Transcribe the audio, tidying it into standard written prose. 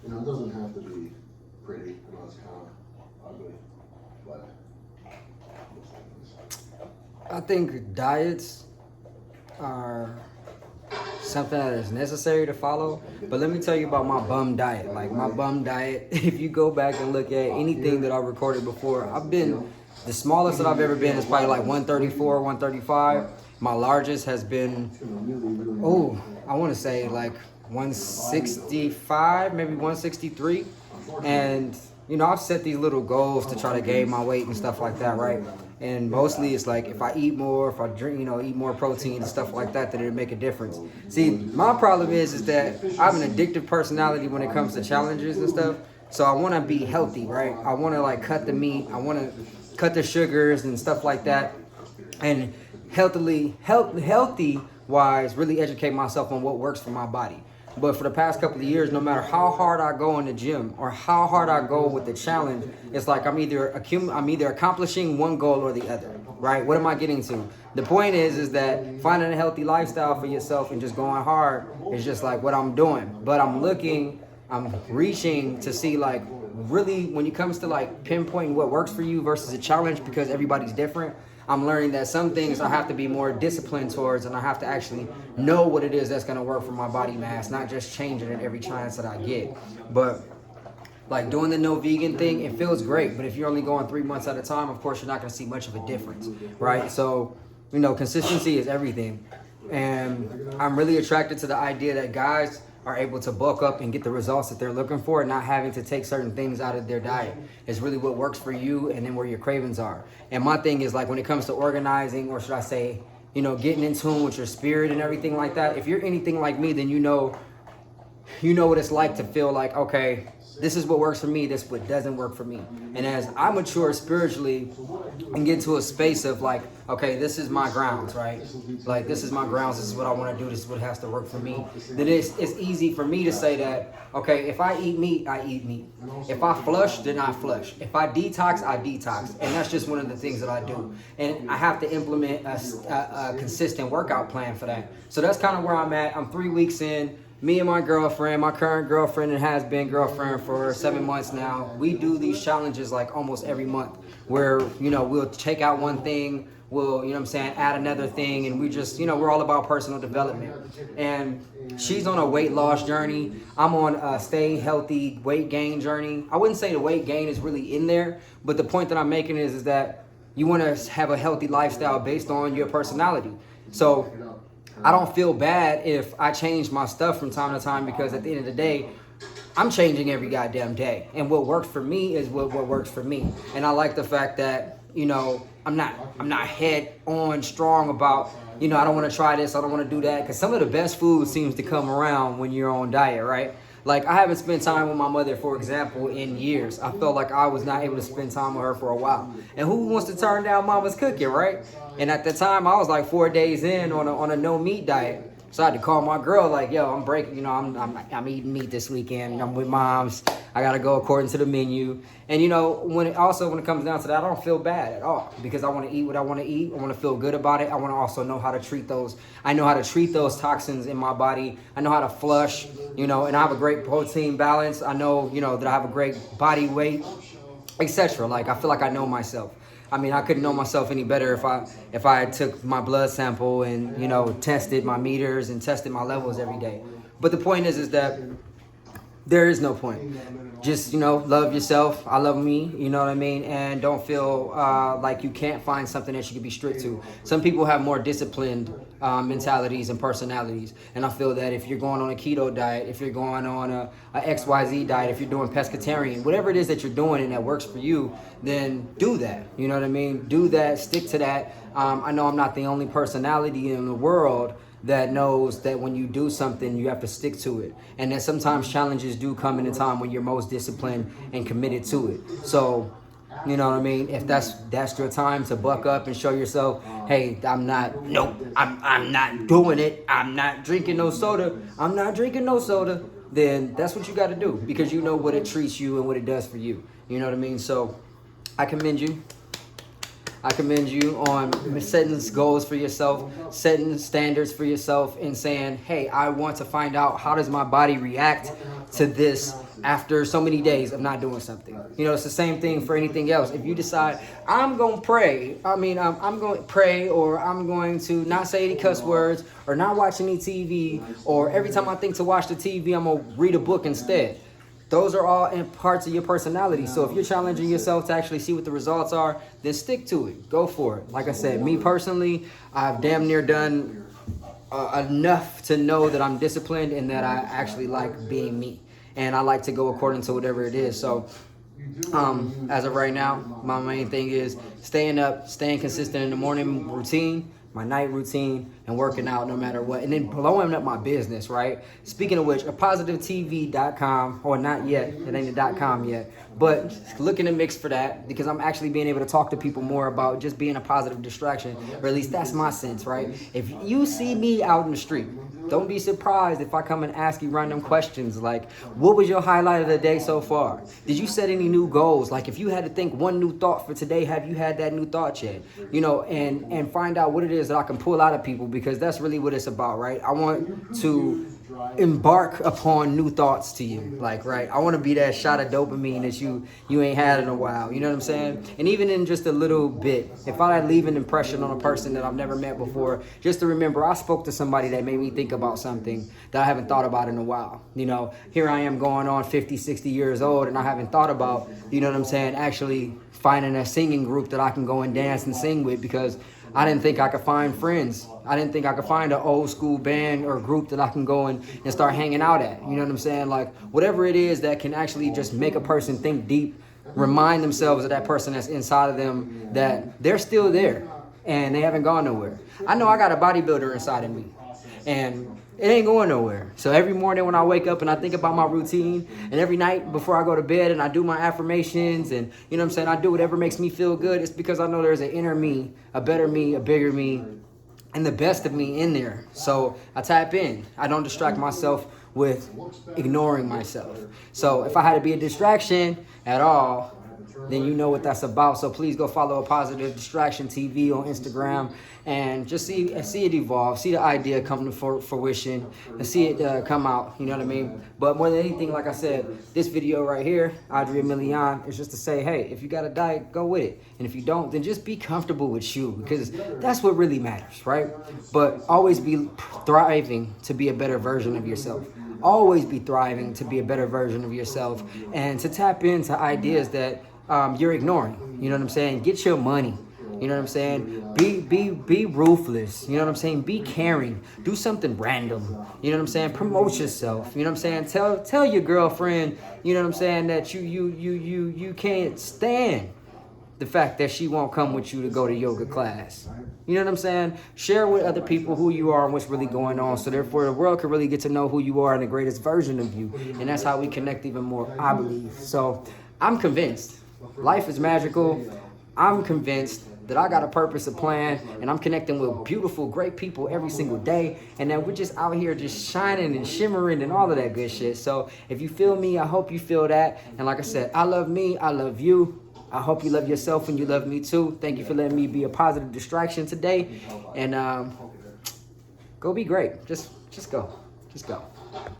You know, it doesn't have to be pretty. I know it's kind of ugly, but I think diets are something that is necessary to follow. But let me tell you about my bum diet. Like my bum diet, if you go back and look at anything that I recorded before, I've been, the smallest that I've ever been is probably like 134, 135. My largest has been, oh, I want to say like 165, maybe 163. And, you know, I've set these little goals to try to gain my weight and stuff like that, right? And mostly it's like if I eat more, if I drink, you know, eat more protein and stuff like that, that it'll make a difference. See, my problem is that I have an addictive personality when it comes to challenges and stuff. So I want to be healthy, right? I want to like cut the meat. I want to cut the sugars and stuff like that. And healthy wise, really educate myself on what works for my body. But for the past couple of years, no matter how hard I go in the gym or how hard I go with the challenge, it's like I'm either accomplishing one goal or the other, right? What am I getting to? The point is that finding a healthy lifestyle for yourself and just going hard is just like what I'm doing. But I'm reaching to see like really when it comes to like pinpointing what works for you versus a challenge, because everybody's different. I'm learning that some things I have to be more disciplined towards, and I have to actually know what it is that's going to work for my body mass, not just changing it every chance that I get. But like doing the no vegan thing, it feels great. But if you're only going 3 months at a time, of course, you're not going to see much of a difference, right? So, you know, consistency is everything. And I'm really attracted to the idea that guys are able to bulk up and get the results that they're looking for, not having to take certain things out of their diet. It's really what works for you and then where your cravings are. And my thing is like when it comes to organizing, or should I say, you know, getting in tune with your spirit and everything like that, if you're anything like me, then you know what it's like to feel like, okay, this is what works for me, this is what doesn't work for me. And as I mature spiritually and get to a space of like, okay, this is my grounds, right? Like this is my grounds, this is what I want to do, this is what has to work for me. Then it's easy for me to say that, okay, if I eat meat, I eat meat. If I flush, then I flush. If I detox, I detox. And that's just one of the things that I do. And I have to implement a consistent workout plan for that. So that's kind of where I'm at. I'm 3 weeks in. Me and my girlfriend, my current girlfriend and has been girlfriend for 7 months now, we do these challenges like almost every month where, you know, we'll take out one thing, we'll, you know what I'm saying, add another thing, and we just, you know, we're all about personal development. And she's on a weight loss journey. I'm on a stay healthy weight gain journey. I wouldn't say the weight gain is really in there, but the point that I'm making is that you want to have a healthy lifestyle based on your personality. So I don't feel bad if I change my stuff from time to time, because at the end of the day, I'm changing every goddamn day. And what works for me is what works for me. And I like the fact that, you know, I'm not head on strong about, you know, I don't want to try this, I don't want to do that. Because some of the best food seems to come around when you're on diet, right? Like I haven't spent time with my mother, for example, in years. I felt like I was not able to spend time with her for a while. And who wants to turn down mama's cooking, right? And at the time, I was like 4 days in on a no meat diet. So I had to call my girl like, yo, I'm breaking, you know, I'm eating meat this weekend. I'm with moms. I got to go according to the menu. And, you know, when it comes down to that, I don't feel bad at all, because I want to eat what I want to eat. I want to feel good about it. I want to also know how to treat those. I know how to treat those toxins in my body. I know how to flush, you know, and I have a great protein balance. I know, you know, that I have a great body weight, etc. Like, I feel like I know myself. I mean, I couldn't know myself any better if I took my blood sample and, you know, tested my meters and tested my levels every day. But the point is that there is no point. Just, you know, love yourself. I love me, you know what I mean? And don't feel like you can't find something that you can be strict to. Some people have more disciplined mentalities and personalities. And I feel that if you're going on a keto diet, if you're going on a XYZ diet, if you're doing pescatarian, whatever it is that you're doing and that works for you, then do that. You know what I mean? Do that, stick to that. I know I'm not the only personality in the world that knows that when you do something, you have to stick to it. And that sometimes challenges do come in a time when you're most disciplined and committed to it. So, you know what I mean? If that's your time to buck up and show yourself, hey, I'm not doing it. I'm not drinking no soda. Then that's what you got to do, because you know what it treats you and what it does for you. You know what I mean? So I commend you. I commend you on setting goals for yourself, setting standards for yourself, and saying, hey, I want to find out how does my body react to this after so many days of not doing something. You know, it's the same thing for anything else. If you decide, I'm going to pray, I'm going to pray, or I'm going to not say any cuss words, or not watch any TV, or every time I think to watch the TV, I'm going to read a book instead. Those are all in parts of your personality. So if you're challenging yourself to actually see what the results are, then stick to it. Go for it. Like I said, me personally, I've damn near done enough to know that I'm disciplined and that I actually like being me. And I like to go according to whatever it is. So as of right now, my main thing is staying up, staying consistent in the morning routine, my night routine, and working out no matter what, and then blowing up my business, right? Speaking of which, apositivetv.com, or not yet, it ain't a .com yet, but look in the mix for that, because I'm actually being able to talk to people more about just being a positive distraction, or at least that's my sense, right? If you see me out in the street, don't be surprised if I come and ask you random questions like, what was your highlight of the day so far? Did you set any new goals? Like, if you had to think one new thought for today, have you had that new thought yet? You know, and find out what it is that I can pull out of people, because that's really what it's about, right? I want to embark upon new thoughts to you, like, right? I want to be that shot of dopamine that you ain't had in a while, you know what I'm saying? And even in just a little bit, if I leave an impression on a person that I've never met before, just to remember I spoke to somebody that made me think about something that I haven't thought about in a while. You know, here I am going on 50, 60 years old, and I haven't thought about, you know what I'm saying, actually finding a singing group that I can go and dance and sing with, because I didn't think I could find friends. I didn't think I could find an old school band or group that I can go and start hanging out at. You know what I'm saying? Like, whatever it is that can actually just make a person think deep, remind themselves of that person that's inside of them, that they're still there and they haven't gone nowhere. I know I got a bodybuilder inside of me, and it ain't going nowhere. So every morning when I wake up and I think about my routine, and every night before I go to bed and I do my affirmations, and you know what I'm saying, I do whatever makes me feel good, it's because I know there's an inner me, a better me, a bigger me, and the best of me in there. So I tap in. I don't distract myself with ignoring myself. So if I had to be a distraction at all, then you know what that's about. So please go follow A Positive Distraction TV on Instagram, and just see it evolve, see the idea come to fruition, and see it come out, you know what I mean? But more than anything, like I said, this video right here, Adria Million, is just to say, hey, if you got a diet, go with it. And if you don't, then just be comfortable with you, because that's what really matters, right? But always be thriving to be a better version of yourself. Always be thriving to be a better version of yourself, and to tap into ideas that you're ignoring. You know what I'm saying? Get your money. You know what I'm saying? Be ruthless. You know what I'm saying? Be caring. Do something random. You know what I'm saying? Promote yourself. You know what I'm saying? Tell your girlfriend, you know what I'm saying, that you can't stand the fact that she won't come with you to go to yoga class. You know what I'm saying? Share with other people who you are and what's really going on, so therefore the world can really get to know who you are and the greatest version of you. And that's how we connect even more, I believe. So I'm convinced life is magical. I'm convinced that I got a purpose, a plan, and I'm connecting with beautiful, great people every single day, and that we're just out here just shining and shimmering and all of that good shit. So if you feel me, I hope you feel that. And like I said, I love me, I love you. I hope you love yourself and you love me too. Thank you for letting me be a positive distraction today. And go be great. Just go.